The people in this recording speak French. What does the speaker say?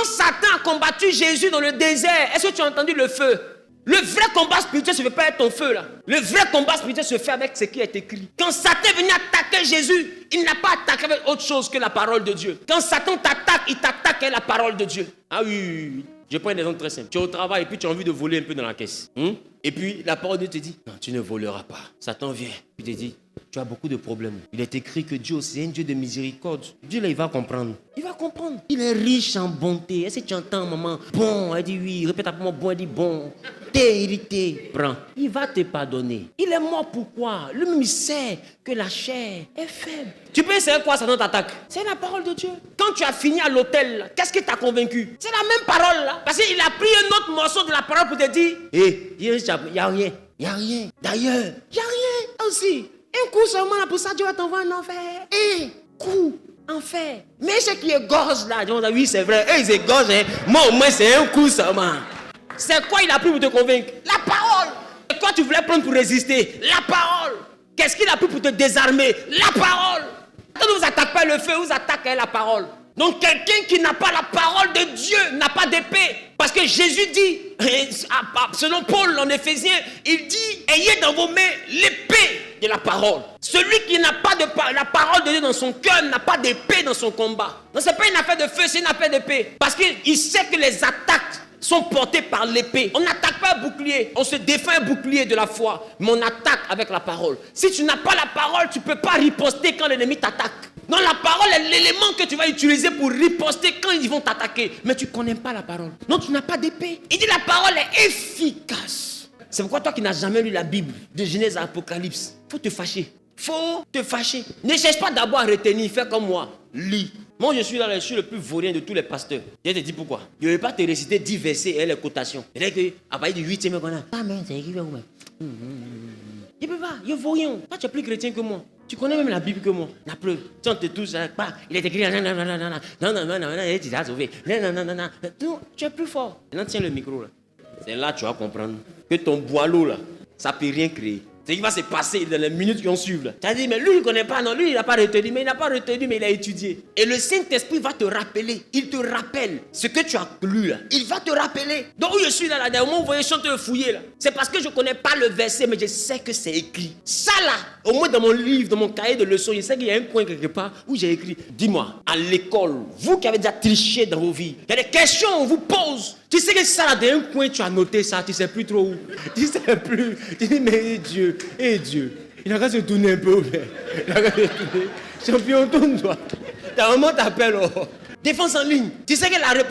Quand Satan a combattu Jésus dans le désert, est-ce que tu as entendu le feu? Le vrai combat spirituel ne se fait pas avec ton feu là. Le vrai combat spirituel se fait avec ce qui est écrit. Quand Satan est venu attaquer Jésus, il n'a pas attaqué avec autre chose que la parole de Dieu. Quand Satan t'attaque, il t'attaque avec la parole de Dieu. Ah oui. Je prends un exemple très simple. Tu es au travail et puis tu as envie de voler un peu dans la caisse. Et puis la parole de Dieu te dit, non, tu ne voleras pas. Satan vient. Il te dit, tu as beaucoup de problèmes. Il est écrit que Dieu, c'est un Dieu de miséricorde. Dieu là, il va comprendre. Il va comprendre. Il est riche en bonté. Est-ce que tu entends, maman? Bon, elle dit oui. Répète après moi, bon, elle dit bon. T'es irrité, prends. Il va te pardonner. Il est mort pourquoi? Lui-même, il sait que la chair est faible. Tu peux essayer quoi, Satan t'attaque? C'est la parole de Dieu. Quand tu as fini à l'hôtel, qu'est-ce qui t'a convaincu? C'est la même parole là. Parce qu'il a pris un autre morceau de la parole pour te dire, il n'y a rien. Il n'y a rien. D'ailleurs, il n'y a rien aussi. Un coup seulement là, pour ça, Dieu va t'envoyer en enfer. Un coup. Enfer. Mais ce qui égorge là, oui, c'est vrai. Eux, ils égorgent. Hein. Moi, au moins, c'est un coup seulement. C'est quoi il a pris pour te convaincre? La parole. C'est quoi tu voulais prendre pour résister? La parole. Qu'est-ce qu'il a pris pour te désarmer? La parole. Quand vous attaquez pas le feu, vous attaquez la parole. Donc quelqu'un qui n'a pas la parole de Dieu n'a pas d'épée. Parce que Jésus dit, selon Paul en Éphésiens, il dit, ayez dans vos mains l'épée de la parole. Celui qui n'a pas de la parole de Dieu dans son cœur n'a pas d'épée dans son combat. Non, ce n'est pas une affaire de feu, c'est une affaire d'épée. Parce qu'il sait que les attaques sont portés par l'épée. On n'attaque pas un bouclier, on se défend un bouclier de la foi, mais on attaque avec la parole. Si tu n'as pas la parole, tu ne peux pas riposter quand l'ennemi t'attaque. Non, la parole est l'élément que tu vas utiliser pour riposter quand ils vont t'attaquer. Mais tu ne connais pas la parole. Non, tu n'as pas d'épée. Il dit la parole est efficace. C'est pourquoi toi qui n'as jamais lu la Bible, de Genèse à Apocalypse, faut te fâcher. Faut te fâcher. Ne cherche pas d'abord à retenir, fais comme moi. Lis. Moi, je suis là, je suis le plus vaurien de tous les pasteurs. Je te dis pourquoi. Je ne vais pas te réciter 10 versets et les cotations. C'est-à-dire qu'à partir du 8e, on a. Amen, c'est écrit où même. Je ne peux pas, je vaurien. Toi, tu es plus chrétien que moi. Tu connais même la Bible que moi. La preuve. Tu on te touche, il est écrit. Tu t'as sauvé. Tu es plus fort. Maintenant, tiens le micro là. C'est là que tu vas comprendre que ton boileau là, ça ne peut rien créer. C'est ce qui va se passer dans les minutes qui vont suivre. Tu as dit, mais lui, il ne connaît pas. Non, lui, il n'a pas retenu. Mais il n'a pas retenu, mais il a étudié. Et le Saint-Esprit va te rappeler. Il te rappelle ce que tu as lu là. Il va te rappeler. Donc, où je suis là, au moment où vous voyez chanter fouiller là, c'est parce que je ne connais pas le verset, mais je sais que c'est écrit. Ça là, au moins dans mon livre, dans mon cahier de leçons, je sais qu'il y a un coin quelque part où j'ai écrit. Dis-moi, à l'école, vous qui avez déjà triché dans vos vies, il y a des questions, on vous pose. Tu sais que ça là, dans un coin, tu as noté ça, tu ne sais plus trop où. Tu ne sais plus. Tu dis, mais Dieu, il n'a qu'à se tourner un peu. Il n'a qu'à se tourner. Champion, tourne-toi. Ta maman t'appelle. Défense en ligne. Tu sais que la réponse